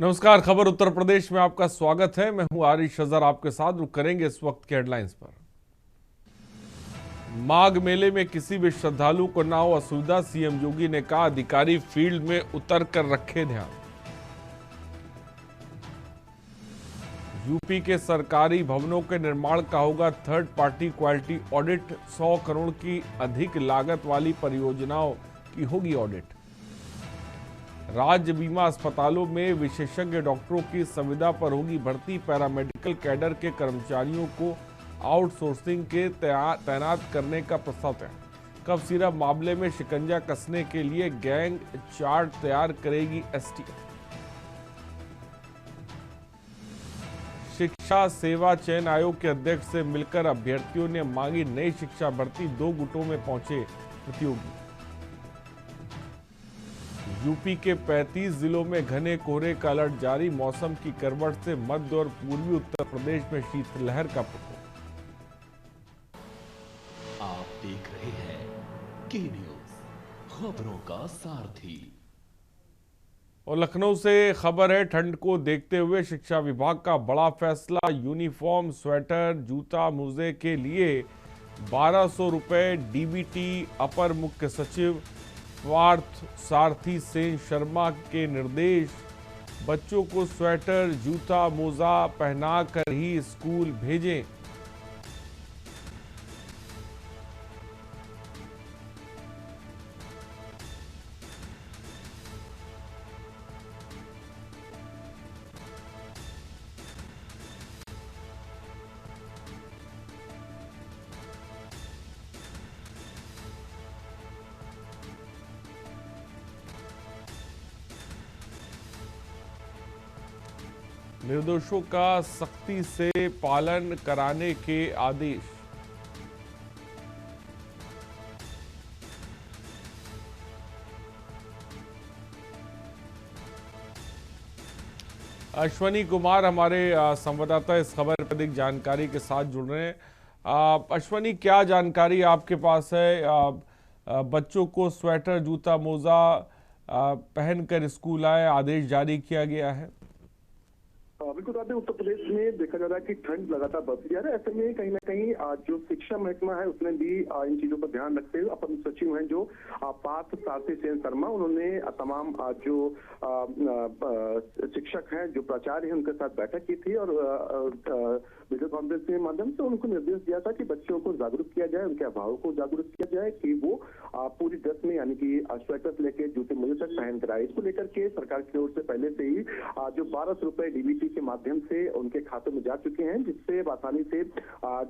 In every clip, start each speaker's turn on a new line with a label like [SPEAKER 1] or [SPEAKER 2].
[SPEAKER 1] नमस्कार। खबर उत्तर प्रदेश में आपका स्वागत है। मैं हूं आरिश अजहर, आपके साथ रुक करेंगे इस वक्त के हेडलाइंस पर। माघ मेले में किसी भी श्रद्धालु को ना हो असुविधा, सीएम योगी ने कहा अधिकारी फील्ड में उतर कर रखे ध्यान। यूपी के सरकारी भवनों के निर्माण का होगा third party quality audit, 100 crore की अधिक लागत वाली परियोजनाओं की होगी ऑडिट। राज्य बीमा अस्पतालों में विशेषज्ञ डॉक्टरों की संविदा पर होगी भर्ती, पैरामेडिकल कैडर के कर्मचारियों को आउटसोर्सिंग के तैनात करने का प्रस्ताव तय। कफ सिरप मामले में शिकंजा कसने के लिए गैंग चार्ट तैयार करेगी एसटीएफ। शिक्षा सेवा चयन आयोग के अध्यक्ष से मिलकर अभ्यर्थियों ने मांगी नई शिक्षा भर्ती, 2 गुटों में पहुंचे प्रतियोगी। यूपी के 35 जिलों में घने कोहरे का अलर्ट जारी, मौसम की करवट से मध्य और पूर्वी उत्तर प्रदेश में शीतलहर का प्रकोप।
[SPEAKER 2] आप देख रहे हैं के न्यूज, खबरों का सारथी।
[SPEAKER 1] और लखनऊ से खबर है, ठंड को देखते हुए शिक्षा विभाग का बड़ा फैसला, यूनिफॉर्म, स्वेटर, जूता, मोजे के लिए 1200 रुपए डीबीटी। अपर मुख्य सचिव पार्थ सारथी सेन शर्मा के निर्देश, बच्चों को स्वेटर, जूता, मोजा पहना कर ही स्कूल भेजें। निर्देशों का सख्ती से पालन कराने के आदेश। अश्वनी कुमार हमारे संवाददाता इस खबर पर अधिक जानकारी के साथ जुड़ रहे हैं। अश्वनी, क्या जानकारी आपके पास है? बच्चों को स्वेटर, जूता, मोजा पहनकर स्कूल आए, आदेश जारी किया गया है।
[SPEAKER 3] बिल्कुल साहब, उत्तर प्रदेश में देखा जा रहा है कि ठंड लगातार बढ़ती जा रही है। ऐसे में कहीं ना कहीं जो शिक्षा महकमा है उसने भी इन चीजों पर ध्यान रखते हुए अपर मुख्य सचिव हैं जो पार्थ सारथी सेन शर्मा, उन्होंने तमाम जो शिक्षक हैं, जो प्राचार्य हैं, उनके साथ बैठक की थी और वीडियो कॉन्फ्रेंस के माध्यम से उनको निर्देश दिया था कि बच्चों को जागरूक किया जाए, उनके अभिभावकों को जागरूक किया जाए कि वो पूरी ड्रेस में, यानी कि स्वेटर से लेकर जूते मोजे तक पहन कर आए। इसको लेकर के सरकार की ओर से पहले से ही जो 1200 रुपए डीबीटी के माध्यम से उनके खातों में जा चुके हैं, जिससे आसानी से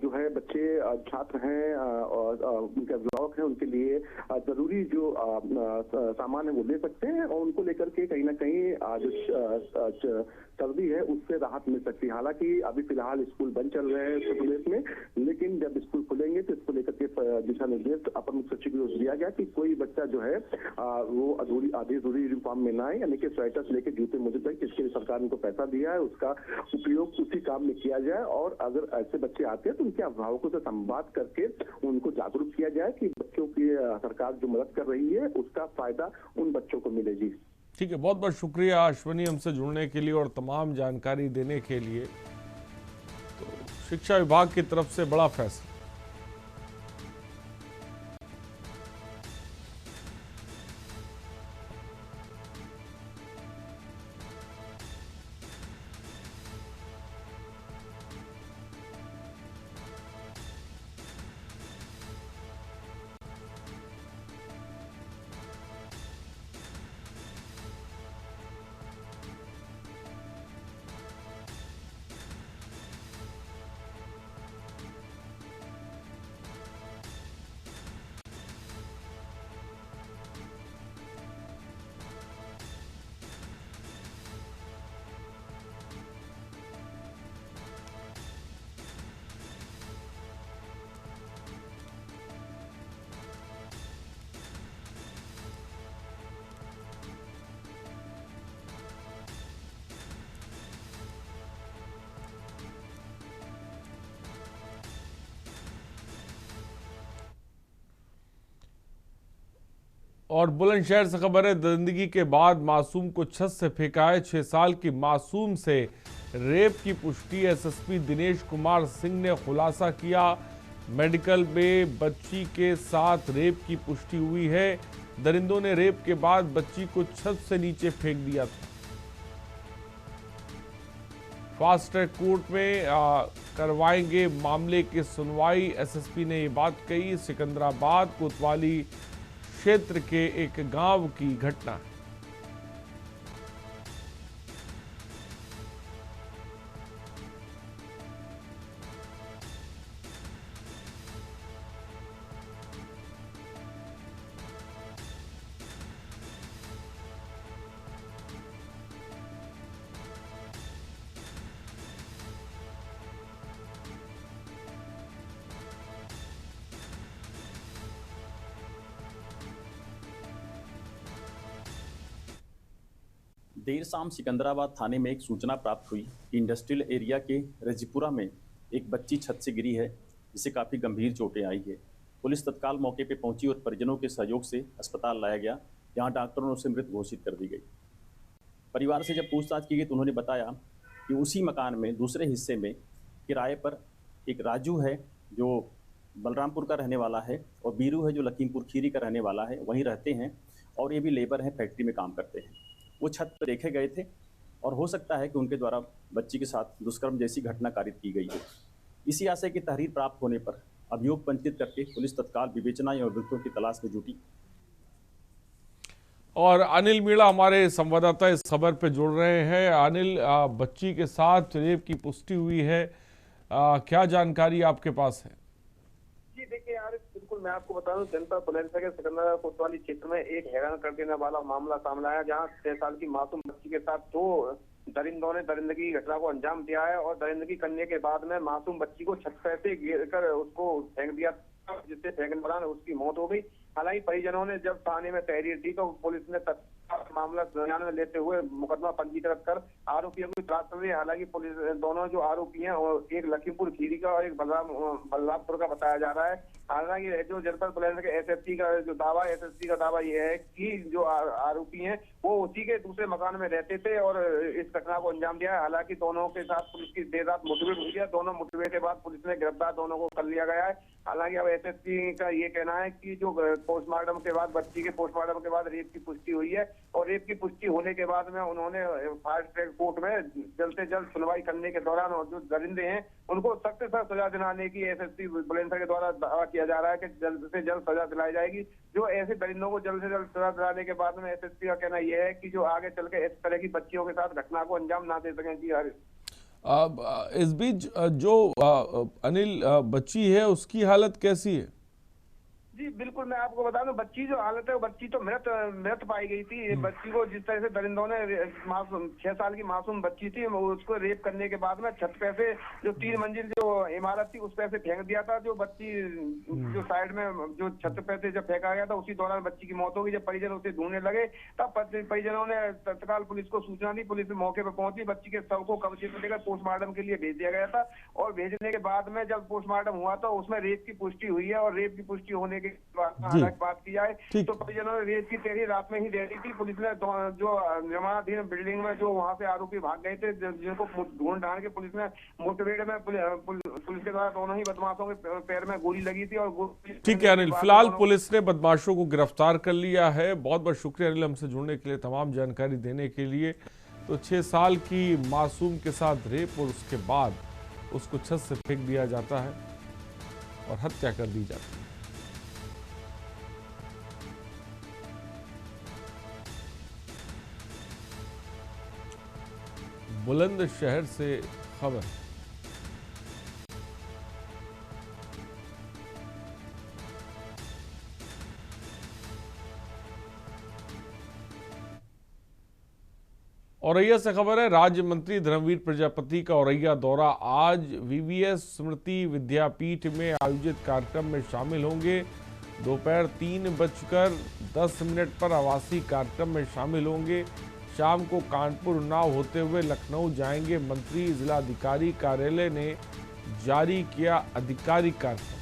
[SPEAKER 3] जो है बच्चे, छात्र हैं और उनके अभिभावक हैं, उनके लिए जरूरी जो सामान है वो ले सकते हैं और उनको लेकर के कहीं ना कहीं जो सर्दी है उससे राहत मिल सकती है। हालांकि अभी फिलहाल स्कूल बंद चल रहे हैं उत्तर प्रदेश में, लेकिन जब स्कूल खुलेंगे तो इसको लेकर के दिशा निर्देश अपर मुख्य सचिव को दिया गया कि कोई बच्चा जो है वो आधी अधूरी यूनिफॉर्म में ना आए, यानी कि स्वेटर से लेकर जूते मोजे तक जिसके लिए सरकार ने उनको पैसा दिया है उसका उपयोग उसी काम में किया जाए। और अगर ऐसे बच्चे आते हैं तो उनके अभिभावकों से संवाद करके उनको जागरूक किया जाए कि बच्चों की सरकार जो मदद कर रही है उसका फायदा उन बच्चों को मिलेगी।
[SPEAKER 1] ठीक है, बहुत बहुत शुक्रिया अश्वनी हमसे जुड़ने के लिए और तमाम जानकारी देने के लिए। तो शिक्षा विभाग की तरफ से बड़ा फैसला। और बुलंदशहर से खबर है, दरिंदगी के बाद मासूम को छत से फेंका है। 6 साल की मासूम से रेप की पुष्टि एसएसपी दिनेश कुमार सिंह ने खुलासा किया। मेडिकल में बच्ची के साथ रेप की पुष्टि हुई है। दरिंदों ने रेप के बाद बच्ची को छत से नीचे फेंक दिया था। फास्ट ट्रैक कोर्ट में करवाएंगे मामले की सुनवाई, एसएसपी ने ये बात कही। सिकंदराबाद कोतवाली क्षेत्र के एक गांव की घटना है।
[SPEAKER 4] देर शाम सिकंदराबाद थाने में एक सूचना प्राप्त हुई कि इंडस्ट्रियल एरिया के रजीपुरा में एक बच्ची छत से गिरी है, जिसे काफ़ी गंभीर चोटें आई है। पुलिस तत्काल मौके पर पहुंची और परिजनों के सहयोग से अस्पताल लाया गया, जहां डॉक्टरों ने उसे मृत घोषित कर दी गई। परिवार से जब पूछताछ की गई तो उन्होंने बताया कि उसी मकान में दूसरे हिस्से में किराए पर एक राजू है जो बलरामपुर का रहने वाला है, और बीरू है जो लखीमपुर खीरी का रहने वाला है, वहीं रहते हैं और ये भी लेबर हैं, फैक्ट्री में काम करते हैं। वो छत पर देखे गए थे और हो सकता है कि उनके द्वारा बच्ची के साथ दुष्कर्म जैसी घटना कारित की गई है। इसी आशय की तहरीर प्राप्त होने पर अभियोग पंजीकृत करके पुलिस तत्काल विवेचना या अभियुक्तों की तलाश में जुटी।
[SPEAKER 1] और अनिल मीणा हमारे संवाददाता इस खबर पे जुड़ रहे हैं। अनिल, बच्ची के साथ रेप की पुष्टि हुई है, क्या जानकारी आपके पास है?
[SPEAKER 5] जी देखिए यार, बिल्कुल मैं आपको बता दूं, जनपद बुलंदशहर के सिकंदराबाद कोतवाली क्षेत्र में एक हैरान कर देने वाला मामला सामने आया, जहां 6 साल की मासूम बच्ची के साथ 2 दरिंदों ने दरिंदगी की घटना को अंजाम दिया है और दरिंदगी करने के बाद में मासूम बच्ची को छत से गिर कर उसको फेंक दिया, जिससे फेंकने के दौरान उसकी मौत हो गई। हालांकि परिजनों ने जब थाने में तहरीर दी तो पुलिस ने मामला संज्ञान में लेते हुए मुकदमा पंजीकृत कर आरोपियों की तलाश कर रही है। हालांकि पुलिस दोनों जो आरोपी हैं और एक लखीमपुर खीरी का और एक बलरामपुर का बताया जा रहा है। हालांकि जो जनपद बुलंदशहर के एसएसपी का दावा यह है कि जो आरोपी हैं वो उसी के दूसरे मकान में रहते थे और इस घटना को अंजाम दिया है। हालांकि दोनों के साथ पुलिस की देर रात मुठभेड़ हुई है। दोनों मुठभेड़ के बाद पुलिस ने गिरफ्तार दोनों को कर लिया गया है। हालांकि अब एसएसपी का ये कहना है कि जो पोस्टमार्टम के बाद बच्ची के पोस्टमार्टम के बाद रेप की पुष्टि हुई है और रेप की पुष्टि होने के बाद में उन्होंने फास्ट ट्रैक कोर्ट में जल्द से जल्द सुनवाई करने के दौरान और जो दरिंदे हैं उनको सख्त से सख्त सजा दिलाने की एसएसपी बुलंदशहर के द्वारा दावा किया जा रहा है कि जल्द से जल्द सजा दिलाई जाएगी। जो ऐसे दरिंदों को जल्द से जल्द सजा दिलाने के बाद में एसएसपी का कहना यह है कि जो आगे चल के इस तरह की बच्चियों के साथ घटना को अंजाम ना दे सकें। जी हर
[SPEAKER 1] इस बीच जो अनिल बच्ची है उसकी हालत कैसी है?
[SPEAKER 5] जी बिल्कुल मैं आपको बता दूं, बच्ची जो हालत है वो बच्ची तो मृत पाई गई थी। बच्ची को जिस तरह से दरिंदों ने 6 साल की मासूम बच्ची थी उसको रेप करने के बाद में छत पे से जो 3 मंजिल जो इमारत थी उस पे से फेंक दिया था। जो बच्ची जो साइड में जो छत पे से जब फेंका गया था उसी दौरान बच्ची की मौत हो गई। जब परिजन उसे ढूंढने लगे तब परिजनों ने तत्काल पुलिस को सूचना दी। पुलिस मौके पर पहुंची, बच्ची के शव को कब्जे में लेकर पोस्टमार्टम के लिए भेज दिया गया था और भेजने के बाद में जब पोस्टमार्टम हुआ तो उसमें रेप की पुष्टि हुई है और रेप की पुष्टि होने के बात की जाए तो परिजनों ने रेप की तेरी रात में ही दे दी थी। पुलिस ने जो निर्माणाधीन बिल्डिंग में जो वहां से आरोपी भाग गए थे जिनको ढूंढ ढांड के पुलिस ने मुठभेड़ में पुलिस के द्वारा दोनों ही बदमाशों के पैर में गोली लगी थी। और
[SPEAKER 1] ठीक है अनिल, फिलहाल पुलिस ने बदमाशों को गिरफ्तार कर लिया है। बहुत बहुत शुक्रिया अनिल हमसे जुड़ने के लिए, तमाम जानकारी देने के लिए। तो 6 साल की मासूम के साथ रेप और उसके बाद उसको छत से फेंक दिया जाता है और हत्या कर दी जाती है। बुलंदशहर से खबर। औरैया से खबर है, राज्य मंत्री धर्मवीर प्रजापति का औरैया दौरा। आज वीवीएस स्मृति विद्यापीठ में आयोजित कार्यक्रम में शामिल होंगे। दोपहर 3:10 पर आवासीय कार्यक्रम में शामिल होंगे। शाम को कानपुर उन्नाव होते हुए लखनऊ जाएंगे मंत्री। जिलाधिकारी कार्यालय ने जारी किया आधिकारिक कार्यक्रम।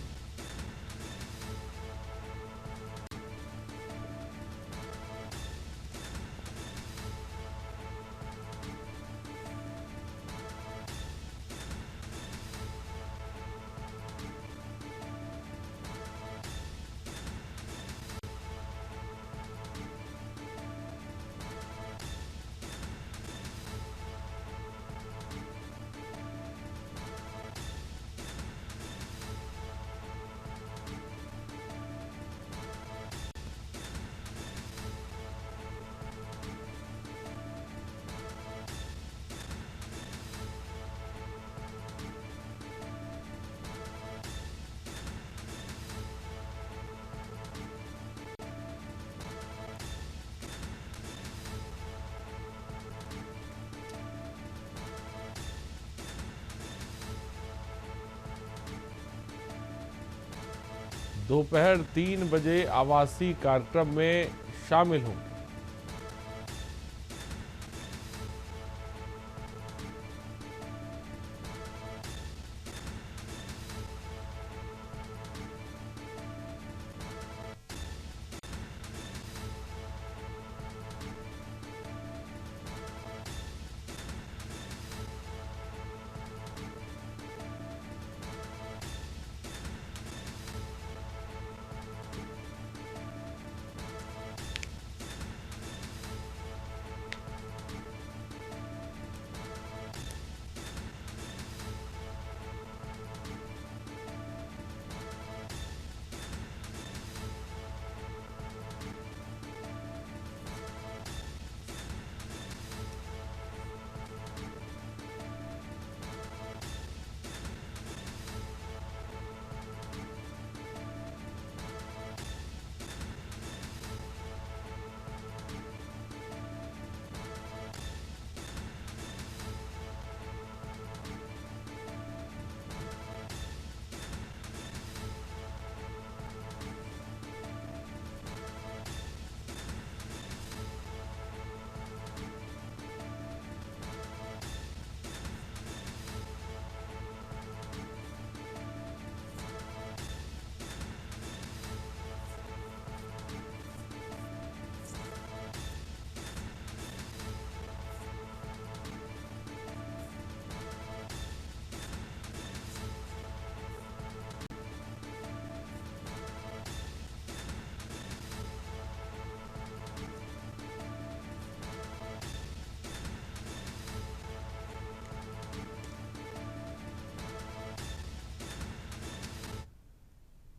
[SPEAKER 1] दोपहर 3 बजे आवासीय कार्यक्रम में शामिल होंगे।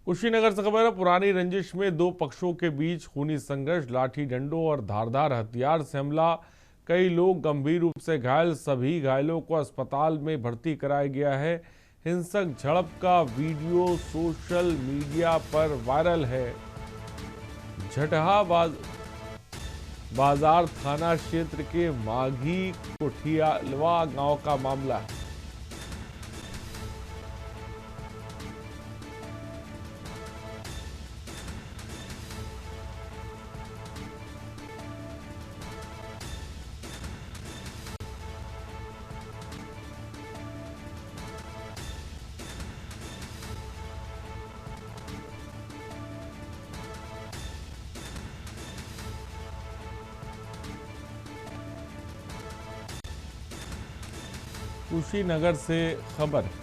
[SPEAKER 1] कुशीनगर से खबर है, पुरानी रंजिश में दो पक्षों के बीच खूनी संघर्ष, लाठी डंडों और धारदार हथियार से हमला, कई लोग गंभीर रूप से घायल, सभी घायलों को अस्पताल में भर्ती कराया गया है। हिंसक झड़प का वीडियो सोशल मीडिया पर वायरल है। झटहा बाजार थाना क्षेत्र के माघी कोठियालवा गांव का मामला है। कुशीनगर से खबर है।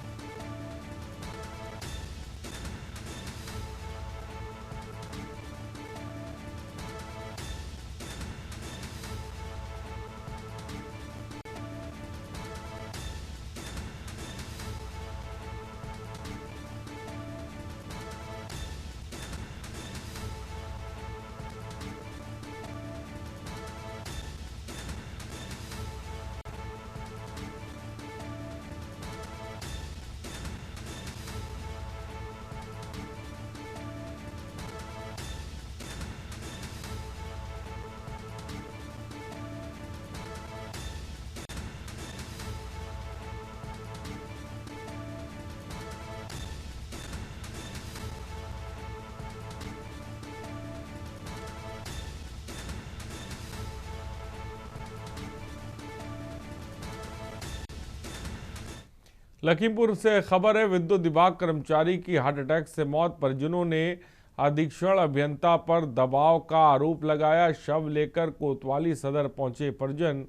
[SPEAKER 1] लखीमपुर से खबर है, विद्युत विभाग कर्मचारी की हार्ट अटैक से मौत, परिजनों ने अधीक्षण अभियंता पर दबाव का आरोप लगाया। शव लेकर कोतवाली सदर पहुंचे परिजन,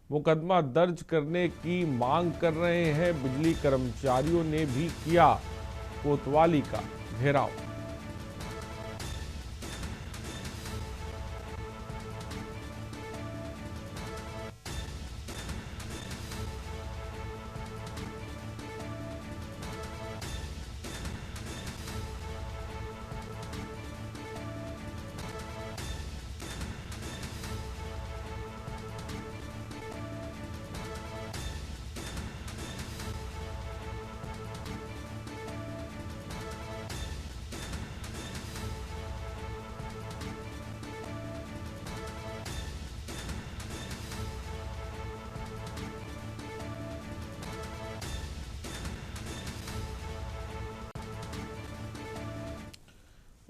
[SPEAKER 1] मुकदमा दर्ज करने की मांग कर रहे हैं। बिजली कर्मचारियों ने भी किया कोतवाली का घेराव।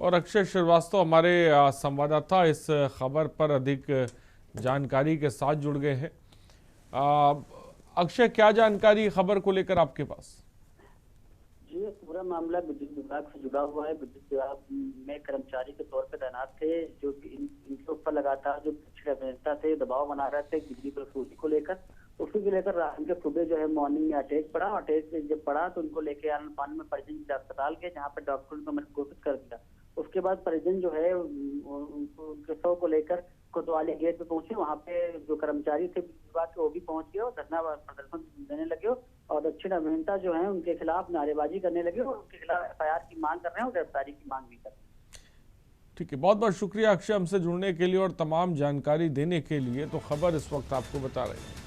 [SPEAKER 1] और अक्षय श्रीवास्तव हमारे संवाददाता इस खबर पर अधिक जानकारी के साथ जुड़ गए हैं। अक्षय, क्या जानकारी खबर को लेकर आपके पास?
[SPEAKER 6] ये पूरा मामला विद्युत विभाग से जुड़ा हुआ है। विद्युत विभाग में कर्मचारी के तौर पर तैनात थे, जो इनके ऊपर लगातार जो अभियंता थे दबाव बना रहे थे बिजली पर फ्यूज को लेकर। उसी को लेकर इनके सुबह जो है मॉर्निंग में अटैक पड़ा। अटैक जब पड़ा तो उनको लेके आनंद पानी में परिजन जिला अस्पताल गए, जहाँ पर डॉक्टर ने मृत घोषित कर दिया। उसके बाद परिजन जो है उनके शव को लेकर कोतवाली गेट पे पहुंचे। वहाँ पे जो कर्मचारी थे विभाग के वो भी पहुंच गए और धरना प्रदर्शन देने लगे और दक्षिण अभियंता जो है उनके खिलाफ नारेबाजी करने लगे और उनके खिलाफ एफआईआर की मांग कर रहे हैं और गिरफ्तारी की मांग भी कर रहे हैं।
[SPEAKER 1] ठीक है, बहुत बहुत शुक्रिया अक्षय हमसे जुड़ने के लिए और तमाम जानकारी देने के लिए। तो खबर इस वक्त आपको बता रहे हैं।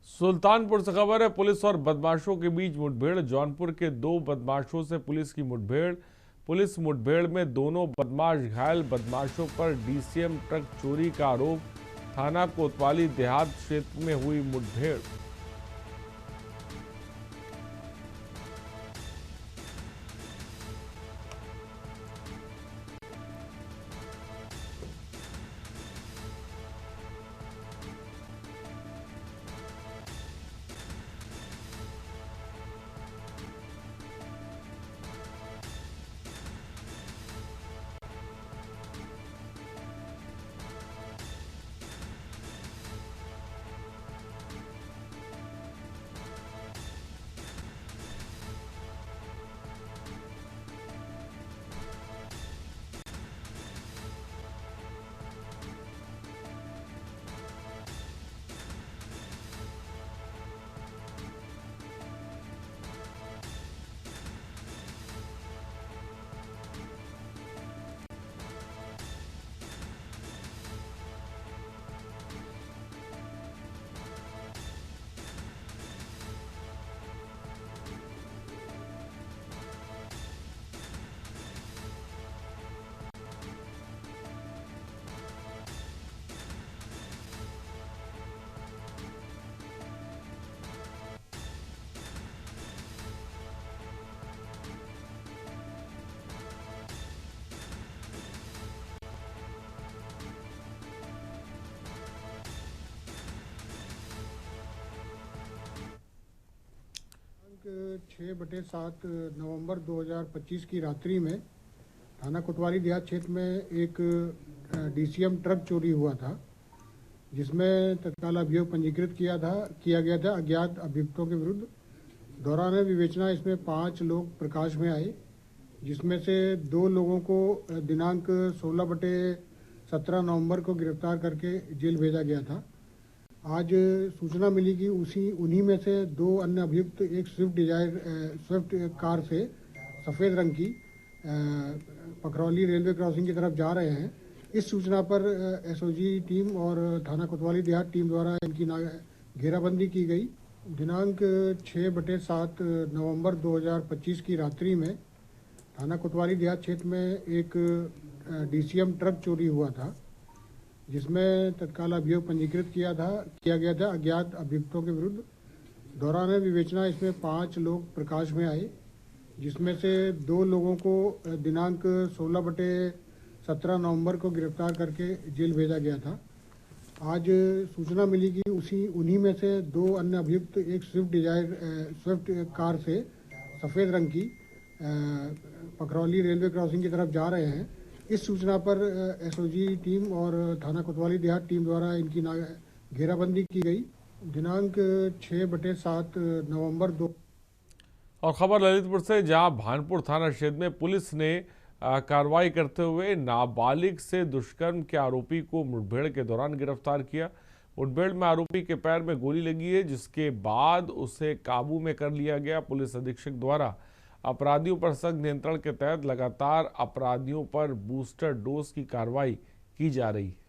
[SPEAKER 1] सुल्तानपुर से खबर है, पुलिस और बदमाशों के बीच मुठभेड़। जौनपुर के 2 बदमाशों से पुलिस की मुठभेड़। पुलिस मुठभेड़ में दोनों बदमाश घायल। बदमाशों पर डीसीएम ट्रक चोरी का आरोप। थाना कोतवाली देहात क्षेत्र में हुई मुठभेड़।
[SPEAKER 7] दिनांक 6/7 नवंबर 2025 की रात्रि में थाना कोतवाली देहात क्षेत्र में एक डीसीएम ट्रक चोरी हुआ था, जिसमें तत्काल अभियोग पंजीकृत किया गया था अज्ञात अभियुक्तों के विरुद्ध। दौरान विवेचना इसमें 5 लोग प्रकाश में आए, जिसमें से 2 लोगों को दिनांक 16/17 नवंबर को गिरफ्तार करके जेल भेजा गया था। आज सूचना मिली कि उन्हीं में से 2 अन्य अभियुक्त एक स्विफ्ट कार से सफ़ेद रंग की पखरौली रेलवे क्रॉसिंग की तरफ जा रहे हैं। इस सूचना पर एसओजी टीम और थाना कोतवाली देहात टीम द्वारा इनकी घेराबंदी की गई। दिनांक 6/7 नवंबर 2025 की रात्रि में थाना कोतवाली देहात क्षेत्र में एक डीसीएम ट्रक चोरी हुआ था, जिसमें तत्काल अभियोग पंजीकृत किया गया था अज्ञात अभियुक्तों के विरुद्ध। दौरान विवेचना इसमें 5 लोग प्रकाश में आए, जिसमें से 2 लोगों को दिनांक 16/17 नवंबर को गिरफ्तार करके जेल भेजा गया था। आज सूचना मिली कि उन्हीं में से 2 अन्य अभियुक्त एक स्विफ्ट कार से सफ़ेद रंग की पखरौली रेलवे क्रॉसिंग की तरफ जा रहे हैं। इस सूचना पर एसओजी टीम और थाना कोतवाली देहात टीम द्वारा इनकी घेराबंदी की गई। दिनांक 6/7 नवंबर 2।
[SPEAKER 1] और खबर ललितपुर से, जहां भानपुर थाना क्षेत्र में पुलिस ने कार्रवाई करते हुए नाबालिग से दुष्कर्म के आरोपी को मुठभेड़ के दौरान गिरफ्तार किया। मुठभेड़ में आरोपी के पैर में गोली लगी है, जिसके बाद उसे काबू में कर लिया गया। पुलिस अधीक्षक द्वारा अपराधियों पर सख्त नियंत्रण के तहत लगातार अपराधियों पर बूस्टर डोज की कार्रवाई की जा रही है।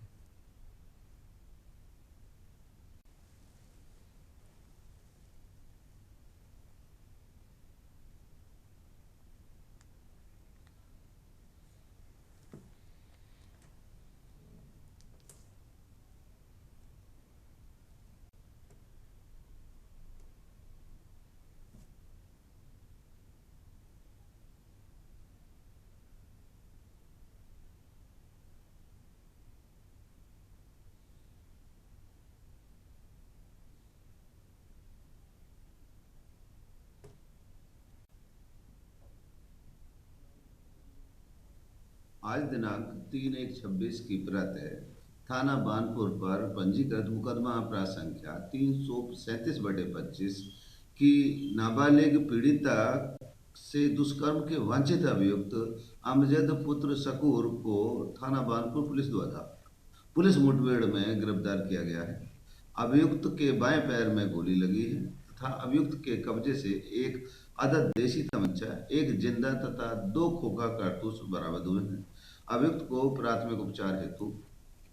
[SPEAKER 8] आज दिनांक 3/1/26 की प्रत्यह थाना बानपुर पर पंजीकृत मुकदमा अपराध संख्या 337/25 की नाबालिग पीड़िता से दुष्कर्म के वांछित अभियुक्त अमजद पुत्र शकूर को थाना बानपुर पुलिस मुठभेड़ में गिरफ्तार किया गया है। अभियुक्त के बाएं पैर में गोली लगी है तथा अभियुक्त के कब्जे से एक अदद देशी तमंचा, एक जिंदा तथा 2 खोखा कारतूस बरामद हुए हैं। अभियुक्त को प्राथमिक उपचार हेतु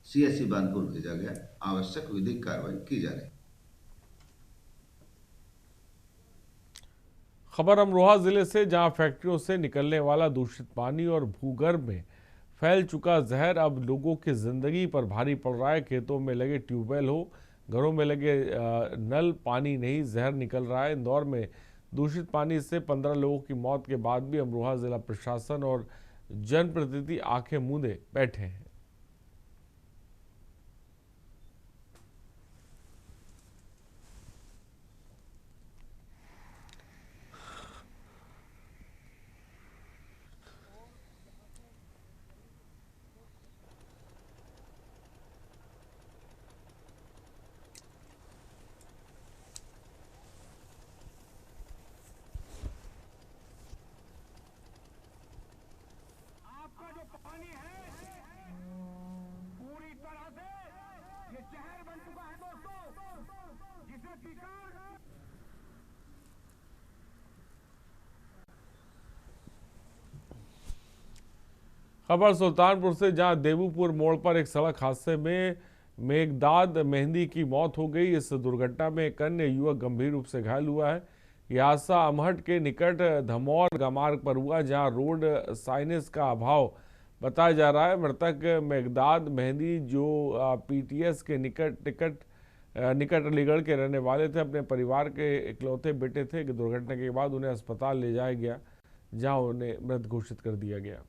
[SPEAKER 8] सीएससी बानपुर भेजा गया। आवश्यक विधिक कार्रवाई की जा रही।
[SPEAKER 1] खबर अमरोहा जिले से, जहां फैक्ट्रियों से निकलने वाला दूषित पानी और भूगर्भ में फैल चुका जहर अब लोगों की जिंदगी पर भारी पड़ रहा है। खेतों में लगे ट्यूबवेल हो, घरों में लगे नल, पानी नहीं, जहर निकल रहा है। इंदौर में दूषित पानी से 15 लोगों की मौत के बाद भी अमरोहा जिला प्रशासन और जनप्रतिनिधि आंखें मूंदे बैठे हैं।
[SPEAKER 9] पानी है पूरी तरह से ये जहर बन चुका है दोस्तों, जिसे पीकर
[SPEAKER 1] खबर सुल्तानपुर से, जहां देवूपुर मोड़ पर एक सड़क हादसे में मेघदाद मेहंदी की मौत हो गई। इस दुर्घटना में एक अन्य युवक गंभीर रूप से घायल हुआ है। यह हादसा अमहट के निकट धमौर मार्ग पर हुआ, जहां रोड साइनेज का अभाव बताया जा रहा है। मृतक मेघदाद मेहंदी, जो पीटीएस के निकट अलीगढ़ के रहने वाले थे, अपने परिवार के इकलौते बेटे थे। दुर्घटना के बाद उन्हें अस्पताल ले जाया गया, जहां उन्हें मृत घोषित कर दिया गया।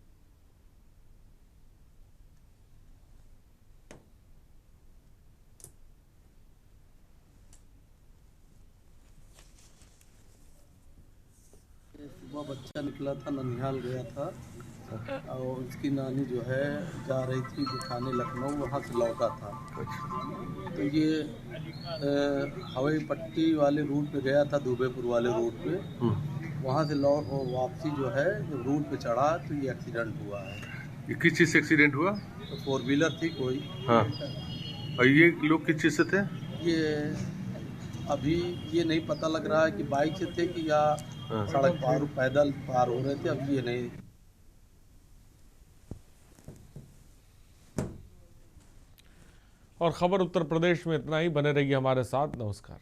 [SPEAKER 10] सुबह बच्चा निकला था, ननिहाल गया था और उसकी नानी जो है जा रही थी दिखाने लखनऊ, वहाँ से लौटा था। तो ये हवाई पट्टी वाले रूट पे गया था, दुबेपुर वाले रूट पे। वहाँ से वापसी जो है जब रूट पे चढ़ा तो ये एक्सीडेंट हुआ है।
[SPEAKER 11] ये किस चीज़ से एक्सीडेंट हुआ?
[SPEAKER 10] तो 4 व्हीलर थी कोई।
[SPEAKER 11] हाँ, और ये लोग किस चीज़ से थे?
[SPEAKER 10] ये अभी ये नहीं पता लग रहा है कि बाइक से थे कि या सड़क पैदल पार हो रहे थे, अब ये नहीं।
[SPEAKER 1] और खबर उत्तर प्रदेश में इतना ही। बने रहिए हमारे साथ। नमस्कार।